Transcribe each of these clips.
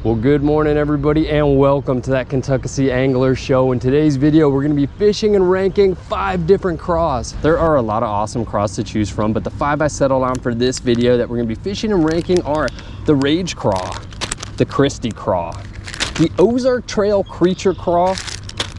Well, good morning everybody and welcome to that Kentuckessee Angler Show. In today's video, we're gonna be fishing and ranking 5 different craws. There are a lot of awesome craws to choose from, but the 5 I settled on for this video that we're gonna be fishing and ranking are the Rage Craw, the Christie Craw, the Ozark Trail Creature Craw,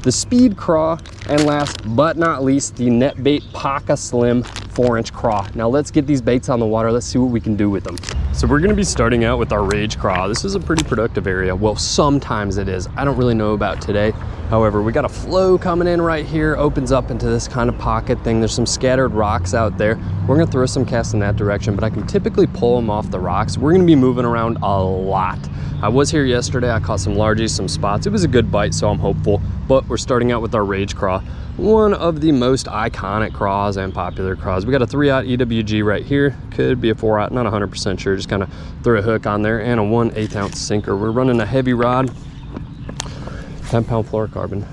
the Speed Craw, and last but not least, the Netbait Paca Slim 4-inch craw. Now let's get these baits on the water. Let's see what we can do with them. So we're gonna be starting out with our Rage Craw. This is a pretty productive area. Well, sometimes it is. I don't really know about today. However, we got a flow coming in right here, opens up into this kind of pocket thing. There's some scattered rocks out there. We're gonna throw some casts in that direction, but I can typically pull them off the rocks. We're gonna be moving around a lot. I was here yesterday. I caught some largies, some spots. It was a good bite, so I'm hopeful. But we're starting out with our Rage Craw, one of the most iconic craws and popular craws. We got a 3-aught EWG right here. Could be a 4-aught, not 100% sure. Just kind of threw a hook on there and a 1/8 ounce sinker. We're running a heavy rod, 10-pound fluorocarbon.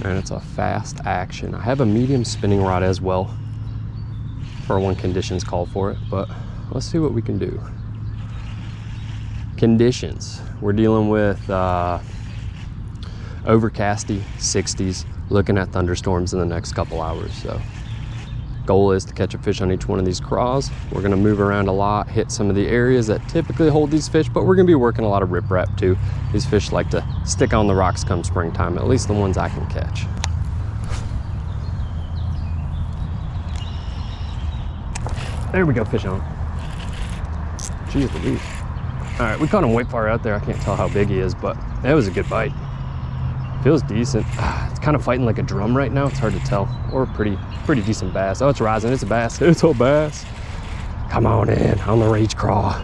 And it's a fast action. I have a medium spinning rod as well for when conditions call for it, but let's see what we can do. Conditions. We're dealing with overcasty 60s, looking at thunderstorms in the next couple hours. So goal is to catch a fish on each one of these craws. We're going to move around a lot, hit some of the areas that typically hold these fish, but we're going to be working a lot of riprap too. These fish like to stick on the rocks come springtime, at least the ones I can catch. There we go, fish on. Jeez Louise. All right, we caught him way far out there. I can't tell how big he is, but that was a good bite. Feels decent. It's kind of fighting like a drum right now. It's hard to tell. Or a pretty decent bass. Oh, it's rising. It's a bass. It's a bass. Come on in on the Rage Craw.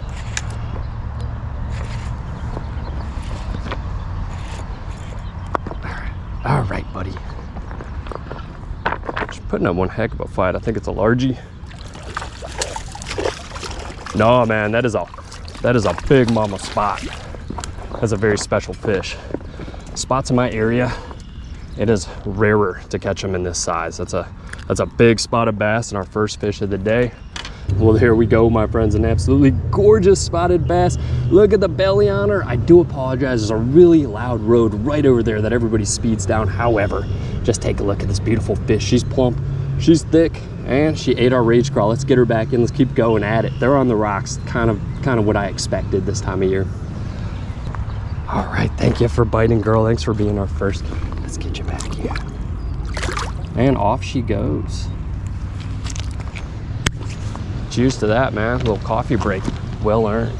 All right, buddy. Just putting up one heck of a fight. I think it's a largie. No, man, that is a big mama spot. That's a very special fish. Spots in my area, it is rarer to catch them in this size. That's a big spotted bass and our first fish of the day. Well, here we go, my friends, an absolutely gorgeous spotted bass. Look at the belly on her. I do apologize, there's a really loud road right over there that everybody speeds down. However, just take a look at this beautiful fish. She's plump, she's thick, and she ate our Rage Craw. Let's get her back in. Let's keep going at it. They're on the rocks, kind of what I expected this time of year. All right, thank you for biting, girl. Thanks for being our first. Let's get you back here. And off she goes. Cheers to that, man. A little coffee break, well earned.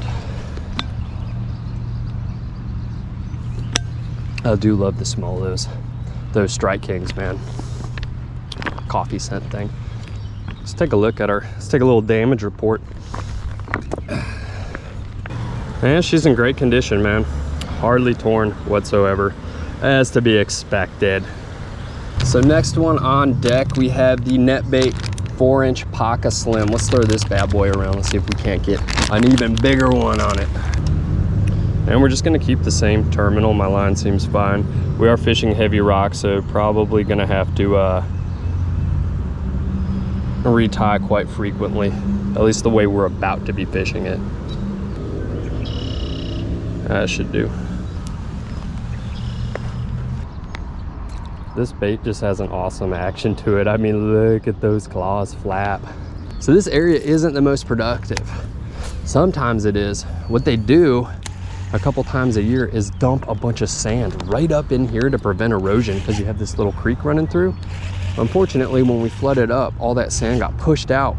I do love the smell of those Strike Kings, man. Coffee scent thing. Let's take a look at her. Let's take a little damage report. And she's in great condition, man. Hardly torn whatsoever, as to be expected. So next one on deck, we have the Netbait 4-inch Paca Slim. Let's throw this bad boy around. Let's see if we can't get an even bigger one on it. And we're just gonna keep the same terminal. My line seems fine. We are fishing heavy rock, so probably gonna have to retie quite frequently, at least the way we're about to be fishing it. That should do. This bait just has an awesome action to it. I mean, look at those claws flap. So this area isn't the most productive. Sometimes it is. What they do a couple times a year is dump a bunch of sand right up in here to prevent erosion because you have this little creek running through. Unfortunately, when we flooded up, all that sand got pushed out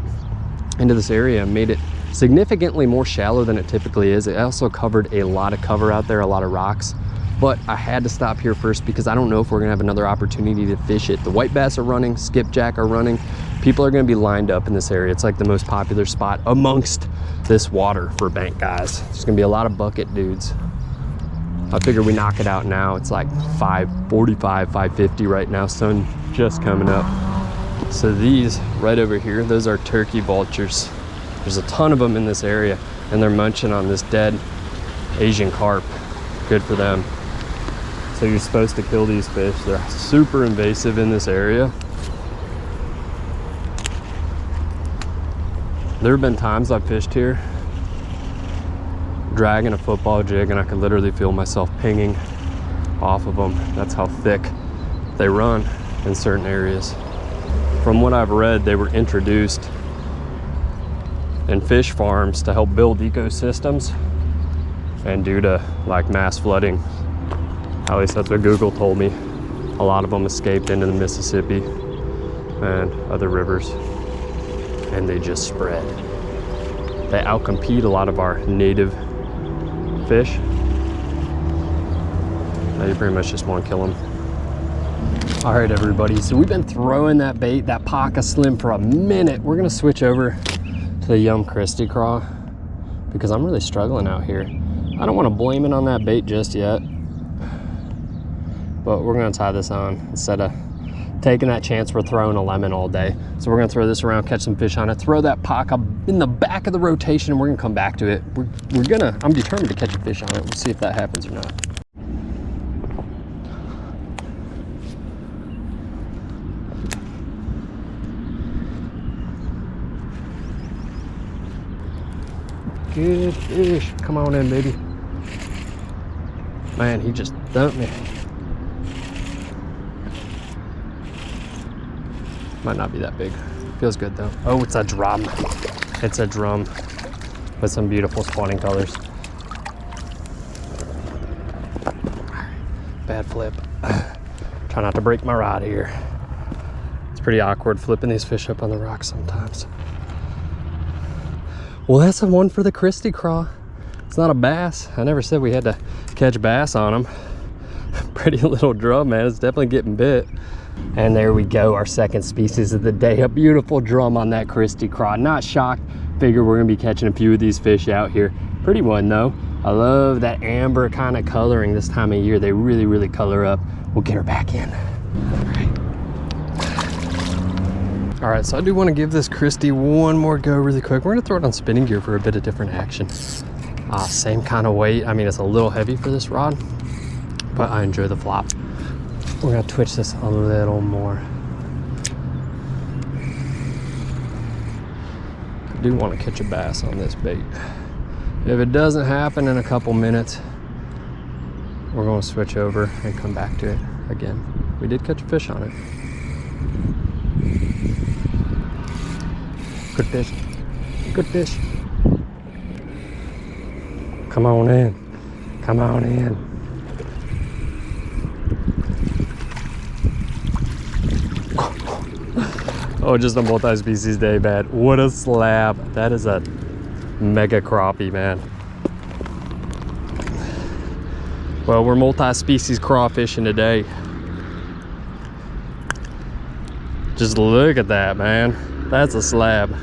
into this area and made it significantly more shallow than it typically is. It also covered a lot of cover out there, a lot of rocks. But I had to stop here first because I don't know if we're gonna have another opportunity to fish it. The white bass are running, skipjack are running. People are gonna be lined up in this area. It's like the most popular spot amongst this water for bank guys. There's gonna be a lot of bucket dudes. I figure we knock it out now. It's like 5:45, 5:50 right now. Sun just coming up. So these right over here, those are turkey vultures. There's a ton of them in this area and they're munching on this dead Asian carp. Good for them. So you're supposed to kill these fish. They're super invasive in this area. There have been times I've fished here, dragging a football jig and I could literally feel myself pinging off of them. That's how thick they run in certain areas. From what I've read, they were introduced in fish farms to help build ecosystems, and due to like mass flooding, at least that's what Google told me, a lot of them escaped into the Mississippi and other rivers, and they just spread. They outcompete a lot of our native fish. Now you pretty much just want to kill them. All right, everybody, so we've been throwing that bait, that Paca Slim, for a minute. We're gonna switch over to the Yum Christie Craw because I'm really struggling out here. I don't want to blame it on that bait just yet, but we're gonna tie this on instead of taking that chance we're throwing a lemon all day. So we're gonna throw this around, catch some fish on it, throw that Paca in the back of the rotation, and we're gonna come back to it. I'm determined to catch a fish on it. We'll see if that happens or not. Good fish. Come on in, baby. Man, he just dumped me. Might not be that big. Feels good though. Oh, it's a drum. It's a drum with some beautiful spawning colors. Bad flip. Try not to break my rod here. It's pretty awkward flipping these fish up on the rocks sometimes. Well, that's the one for the Christie Craw. It's not a bass. I never said we had to catch bass on them. Pretty little drum, man. It's definitely getting bit. And there we go, our second species of the day. A beautiful drum on that Christie Craw. Not shocked. Figure we're gonna be catching a few of these fish out here. Pretty one though. I love that amber kind of coloring this time of year. They really, really color up. We'll get her back in. All right, so I do want to give this Christie one more go really quick. We're gonna throw it on spinning gear for a bit of different action. Same kind of weight. I mean, it's a little heavy for this rod, but I enjoy the flop. We're gonna twitch this a little more. I do want to catch a bass on this bait. If it doesn't happen in a couple minutes, we're gonna switch over and come back to it again. We did catch a fish on it. Good fish. Good fish. Come on in. Come on in. Oh, just a multi-species day, man. What a slab. That is a mega crappie, man. Well, we're multi-species crawfishing today. Just look at that, man. That's a slab.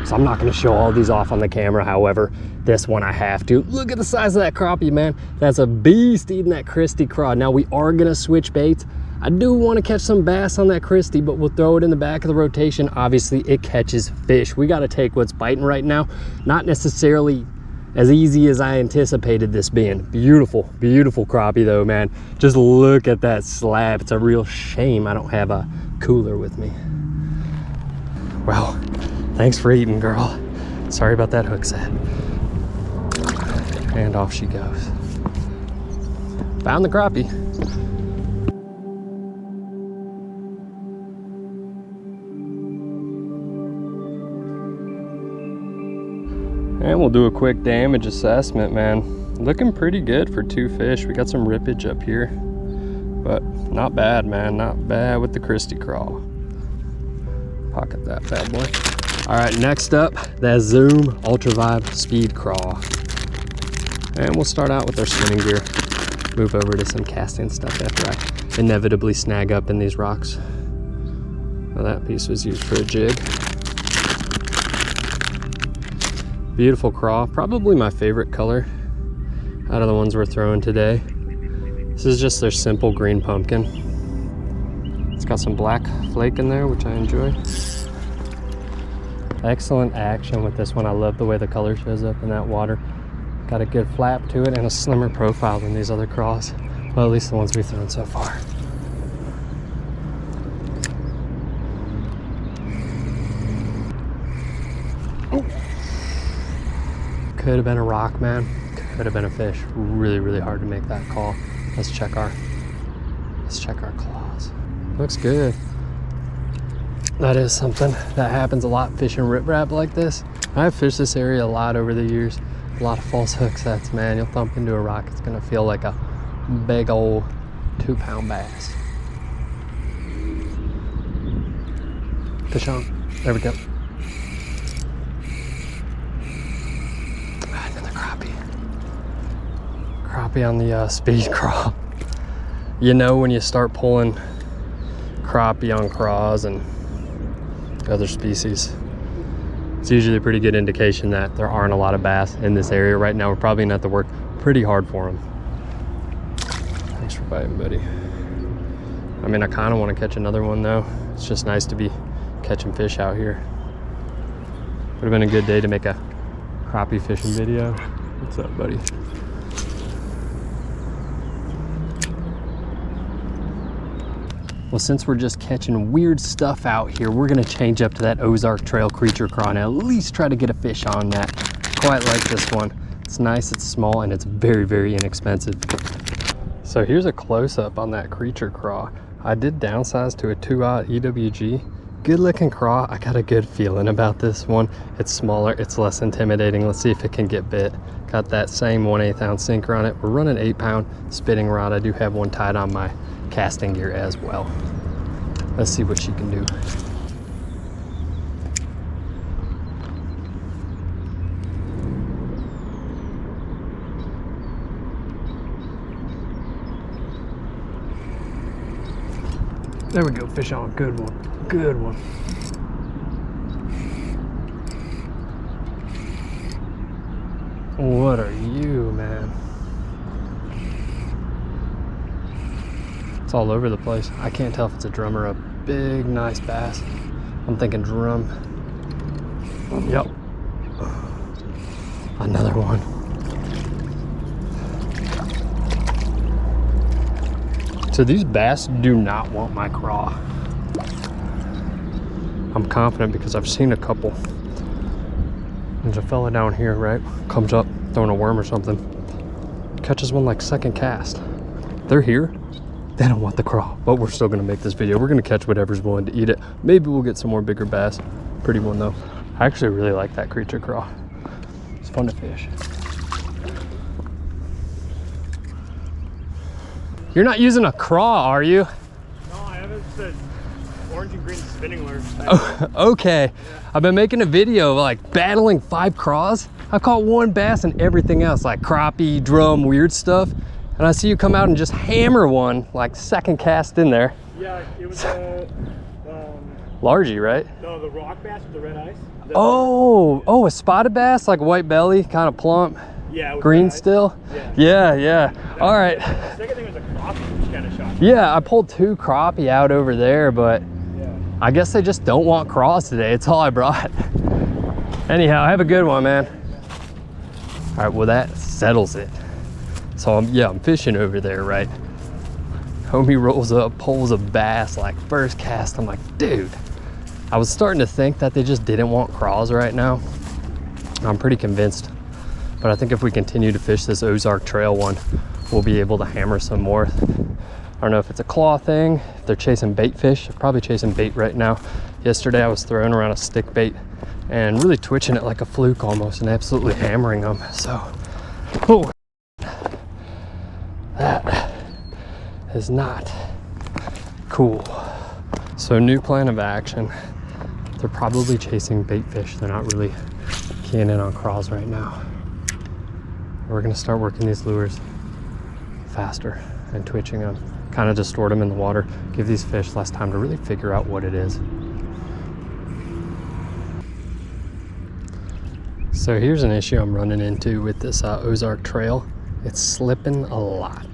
So I'm not gonna show all these off on the camera. However, this one I have to. Look at the size of that crappie, man. That's a beast eating that Christie Craw. Now we are gonna switch baits. I do want to catch some bass on that Christie, but we'll throw it in the back of the rotation. Obviously, it catches fish. We got to take what's biting right now. Not necessarily as easy as I anticipated this being. Beautiful, beautiful crappie though, man. Just look at that slab. It's a real shame I don't have a cooler with me. Well, thanks for eating, girl. Sorry about that hook set. And off she goes. Found the crappie. And we'll do a quick damage assessment, man. Looking pretty good for two fish. We got some rippage up here, but not bad, man. Not bad with the Christie Craw. Pocket that bad boy. All right, next up, that Zoom Ultra Vibe Speed Craw. And we'll start out with our spinning gear. Move over to some casting stuff after I inevitably snag up in these rocks. Well, that piece was used for a jig. Beautiful craw, probably my favorite color out of the ones we're throwing today. This is just their simple green pumpkin. It's got some black flake in there, which I enjoy. Excellent action with this one. I love the way the color shows up in that water. Got a good flap to it and a slimmer profile than these other craws. Well, at least the ones we've thrown so far. Could have been a rock, man. Could have been a fish. Really, really hard to make that call. Let's check our claws. Looks good. That is something that happens a lot fishing riprap like this. I've fished this area a lot over the years. A lot of false hook sets, man. You'll thump into a rock, it's gonna feel like a big old 2-pound bass. Fish on. There we go. Another crappie. Crappie on the speed crawl. You know when you start pulling crappie on craws and other species, it's usually a pretty good indication that there aren't a lot of bass in this area right now. We're probably gonna have to work pretty hard for them. Thanks for biting, buddy. I mean, I kind of want to catch another one though. It's just nice to be catching fish out here. Would have been a good day to make a crappie fishing video. What's up, buddy? Well, since we're just catching weird stuff out here, we're gonna change up to that Ozark Trail creature craw and at least try to get a fish on that. Quite like this one. It's nice, it's small, and it's very, very inexpensive. So here's a close-up on that creature craw. I did downsize to a 2/0 EWG. Good looking craw. I got a good feeling about this one. It's smaller, it's less intimidating. Let's see if it can get bit. Got that same 1/8 ounce sinker on it. We're running 8-pound spitting rod. I do have one tied on my casting gear as well. Let's see what she can do. There we go, fish on, good one, good one. What are you, man? It's all over the place. I can't tell if it's a drum or a big, nice bass. I'm thinking drum. Yep. Another one. So these bass do not want my craw. I'm confident because I've seen a couple. There's a fella down here, right? Comes up, throwing a worm or something. Catches one like second cast. They're here. They don't want the craw, but we're still gonna make this video. We're gonna catch whatever's willing to eat it. Maybe we'll get some more bigger bass. Pretty one though. I actually really like that creature craw. It's fun to fish. You're not using a craw, are you? No, I haven't. It's an orange and green spinning lure. Oh, okay. Yeah. I've been making a video of like battling 5 craws. I caught 1 bass and everything else, like crappie, drum, weird stuff. And I see you come out and just hammer one, like second cast in there. Yeah, it was Largie, right? No, the rock bass with the red eyes. Oh, a spotted bass, like white belly, kind of plump. Yeah. Green still? Yeah. All right. The second thing was a crappie, which kind of shocked me. Yeah, I pulled 2 crappie out over there, but yeah. I guess they just don't want craws today. It's all I brought. Anyhow, have a good one, man. All right, well, that settles it. So I'm fishing over there, right? Homie rolls up, pulls a bass, like first cast. I'm like, dude, I was starting to think that they just didn't want craws right now. I'm pretty convinced. But I think if we continue to fish this Ozark Trail one, we'll be able to hammer some more. I don't know if it's a claw thing, if they're chasing bait fish. They're probably chasing bait right now. Yesterday I was throwing around a stick bait and really twitching it like a fluke almost and absolutely hammering them. So, oh. That is not cool. So new plan of action. They're probably chasing bait fish. They're not really keying in on craws right now. We're gonna start working these lures faster and twitching them, kind of distort them in the water, give these fish less time to really figure out what it is. So here's an issue I'm running into with this Ozark Trail. It's slipping a lot.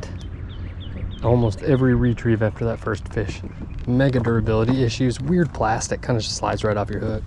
Almost every retrieve after that first fish. Mega durability issues, weird plastic, kind of just slides right off your hook.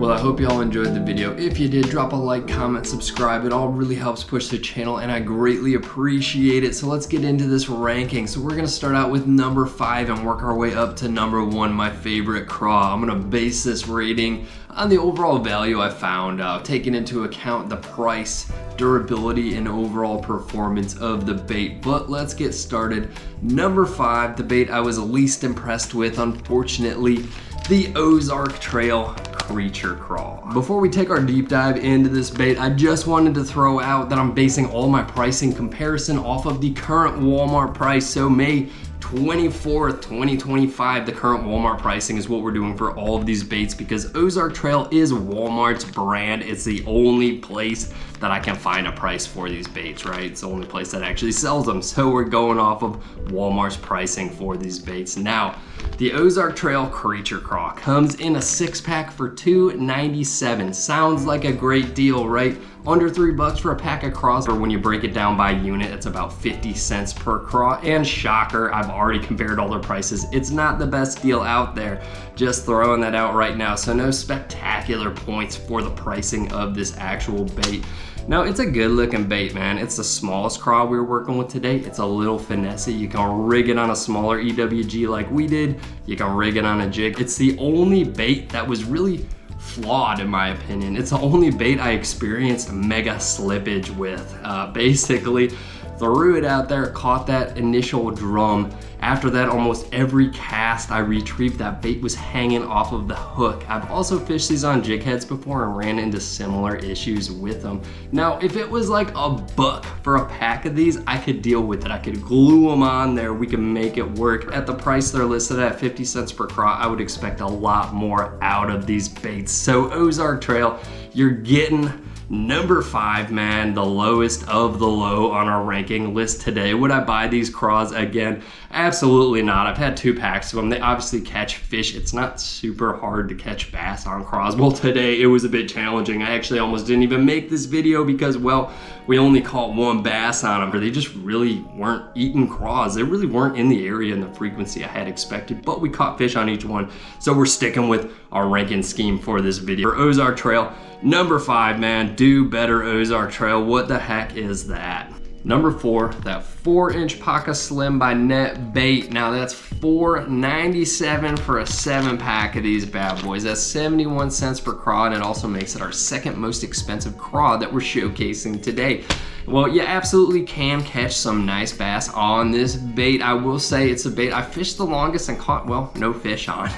Well, I hope you all enjoyed the video. If you did, drop a like, comment, subscribe. It all really helps push the channel and I greatly appreciate it. So let's get into this ranking. So we're gonna start out with number 5 and work our way up to number 1, my favorite craw. I'm gonna base this rating on the overall value I found, taking into account the price, durability, and overall performance of the bait. But let's get started. Number 5, the bait I was least impressed with, unfortunately, the Ozark Trail Creature Craw. Before we take our deep dive into this bait, I just wanted to throw out that I'm basing all my pricing comparison off of the current Walmart price. So May 24th, 2025, the current Walmart pricing is what we're doing for all of these baits because Ozark Trail is Walmart's brand. It's the only place that I can find a price for these baits, right? It's the only place that actually sells them. So we're going off of Walmart's pricing for these baits. Now, the Ozark Trail Creature Craw comes in a 6-pack for $2.97. Sounds like a great deal, right? Under $3 for a pack of craws, or when you break it down by unit, it's about 50 cents per craw. And shocker, I've already compared all their prices. It's not the best deal out there. Just throwing that out right now. So no spectacular points for the pricing of this actual bait. Now, it's a good looking bait, man. It's the smallest craw we were working with today. It's a little finessey. You can rig it on a smaller EWG like we did. You can rig it on a jig. It's the only bait that was really flawed in my opinion. It's the only bait I experienced mega slippage with. Basically, threw it out there, caught that initial drum. After that, almost every cast I retrieved, that bait was hanging off of the hook. I've also fished these on jig heads before and ran into similar issues with them. Now, if it was like $1 for a pack of these, I could deal with it. I could glue them on there. We can make it work. At the price they're listed at, 50 cents per craw, I would expect a lot more out of these baits. So Ozark Trail, you're getting number 5, man, the lowest of the low on our ranking list today. Would I buy these craws again? Absolutely not. I've had 2 packs of them. They obviously catch fish. It's not super hard to catch bass on craws. Well, today it was a bit challenging. I actually almost didn't even make this video because, well, we only caught 1 bass on them. They just really weren't eating craws. They really weren't in the area and the frequency I had expected, but we caught fish on each one. So we're sticking with our ranking scheme for this video. For Ozark Trail, number 5, man, do better Ozark Trail. What the heck is that? Number 4, that 4-inch Paca Slim by Net Bait. Now that's $4.97 for a 7-pack of these bad boys. That's 71 cents per craw, and it also makes it our 2nd most expensive craw that we're showcasing today. Well, you absolutely can catch some nice bass on this bait. I will say it's a bait I fished the longest and caught, well, no fish on.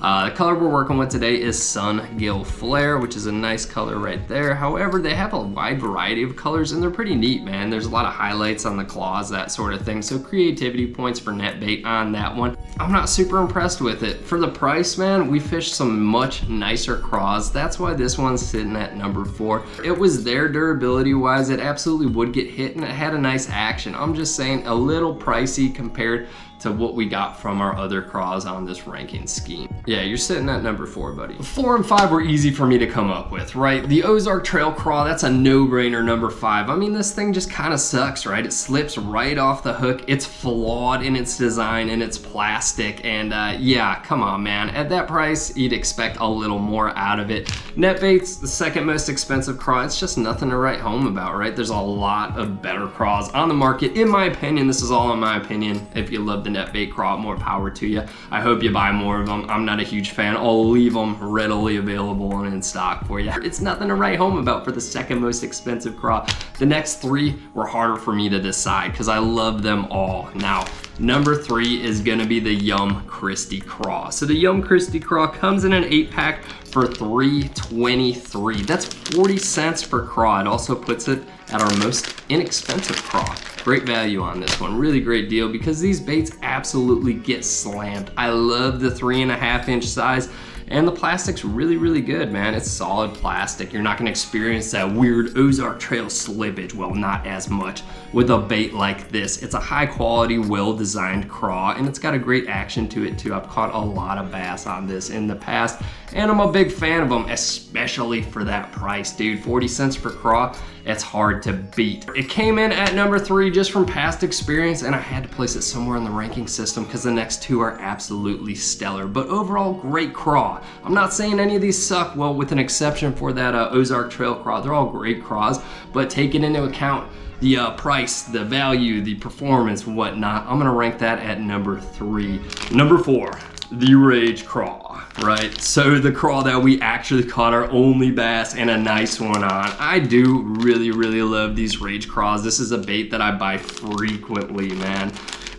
The color we're working with today is Sun Gill Flare, which is a nice color right there. However, they have a wide variety of colors and they're pretty neat, man. There's a lot of highlights on the claws, that sort of thing. So creativity points for net bait on that one. I'm not super impressed with it. For the price, man, we fished some much nicer craws. That's why this one's sitting at number 4. It was there durability wise. It absolutely would get hit and it had a nice action. I'm just saying a little pricey compared to what we got from our other craws on this ranking scheme. Yeah, you're sitting at number 4, buddy. 4 and 5 were easy for me to come up with, right? The Ozark Trail Craw, that's a no-brainer number 5. I mean, this thing just kind of sucks, right? It slips right off the hook. It's flawed in its design and it's plastic. And yeah, come on, man. At that price, you'd expect a little more out of it. Netbait's the 2nd most expensive craw. It's just nothing to write home about, right? There's a lot of better craws on the market. In my opinion, this is all in my opinion. If you love the net bait craw, more power to you. I hope you buy more of them. I'm not a huge fan. I'll leave them readily available and in stock for you. It's nothing to write home about for the 2nd most expensive craw. The next 3 were harder for me to decide because I love them all. Now, number 3 is gonna be the Yum Christie Craw. So the Yum Christie Craw comes in an 8-pack for $3.23. That's 40 cents per craw. It also puts it at our most inexpensive craw. Great value on this one, really great deal because these baits absolutely get slammed. I love the 3.5-inch size. And the plastic's really, really good, man. It's solid plastic. You're not gonna experience that weird Ozark Trail slippage. Well, not as much with a bait like this. It's a high quality, well-designed craw, and it's got a great action to it too. I've caught a lot of bass on this in the past, and I'm a big fan of them, especially for that price, dude. 40 cents per craw, it's hard to beat. It came in at number 3 just from past experience, and I had to place it somewhere in the ranking system because the next 2 are absolutely stellar. But overall, great craw. craw. I'm not saying any of these suck, well, with an exception for that Ozark Trail craw. They're all great craws, but taking into account the price, the value, the performance, whatnot, I'm gonna rank that at number 3. Number 4, the Rage Craw, right? So the craw that we actually caught our only bass and a nice one on. I do really, really love these Rage Craws. This is a bait that I buy frequently, man.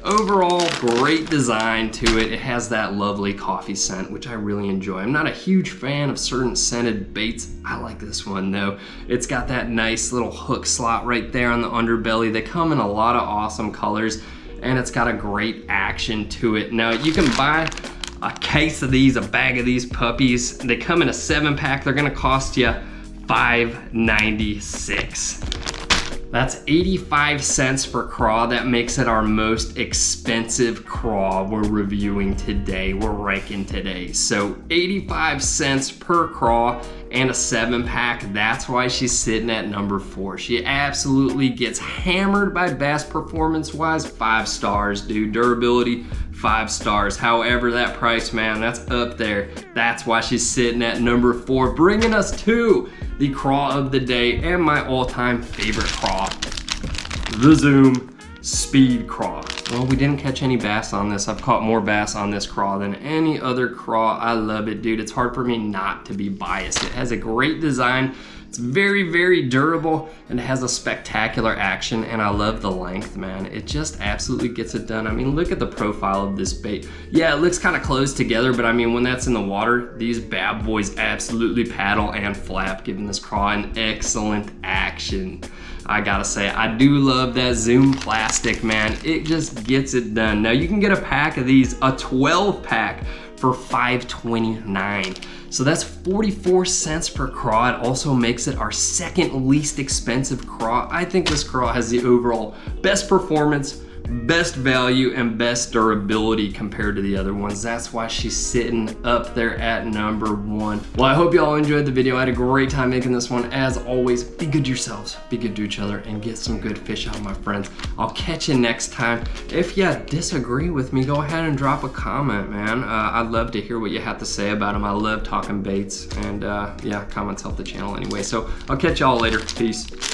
Overall, great design to it. It has that lovely coffee scent, which I really enjoy. I'm not a huge fan of certain scented baits. I like this one though. It's got that nice little hook slot right there on the underbelly. They come in a lot of awesome colors, and it's got a great action to it. Now, you can buy a case of these, a bag of these puppies. They come in a 7-pack. They're gonna cost you $5.96. That's 85 cents per craw. That makes it our most expensive craw we're reviewing today, we're ranking today. So 85 cents per craw and a 7-pack. That's why she's sitting at number 4. She absolutely gets hammered by bass performance-wise. 5 stars, dude. Durability, 5 stars. However, that price, man, that's up there. That's why she's sitting at number 4, bringing us to the craw of the day and my all-time favorite craw, the Zoom Speed Craw. Well, we didn't catch any bass on this. I've caught more bass on this craw than any other craw. I love it, dude. It's hard for me not to be biased. It has a great design. It's very, very durable, and it has a spectacular action, and I love the length, man. It just absolutely gets it done. I mean, look at the profile of this bait. Yeah, it looks kind of close together, but I mean, when that's in the water, these bad boys absolutely paddle and flap, giving this craw an excellent action. I gotta say, I do love that Zoom plastic, man. It just gets it done. Now, you can get a pack of these, a 12-pack, for $5.29. So that's 44 cents per craw. It also makes it our second least expensive craw. I think this craw has the overall best performance, best value, and best durability compared to the other ones. That's why she's sitting up there at number 1. Well, I hope you all enjoyed the video. I had a great time making this one. As always, be good to yourselves, be good to each other, and get some good fish out, my friends. I'll catch you next time. If you disagree with me, go ahead and drop a comment, man. I'd love to hear what you have to say about them. I love talking baits, and yeah, comments help the channel anyway. So I'll catch y'all later. Peace.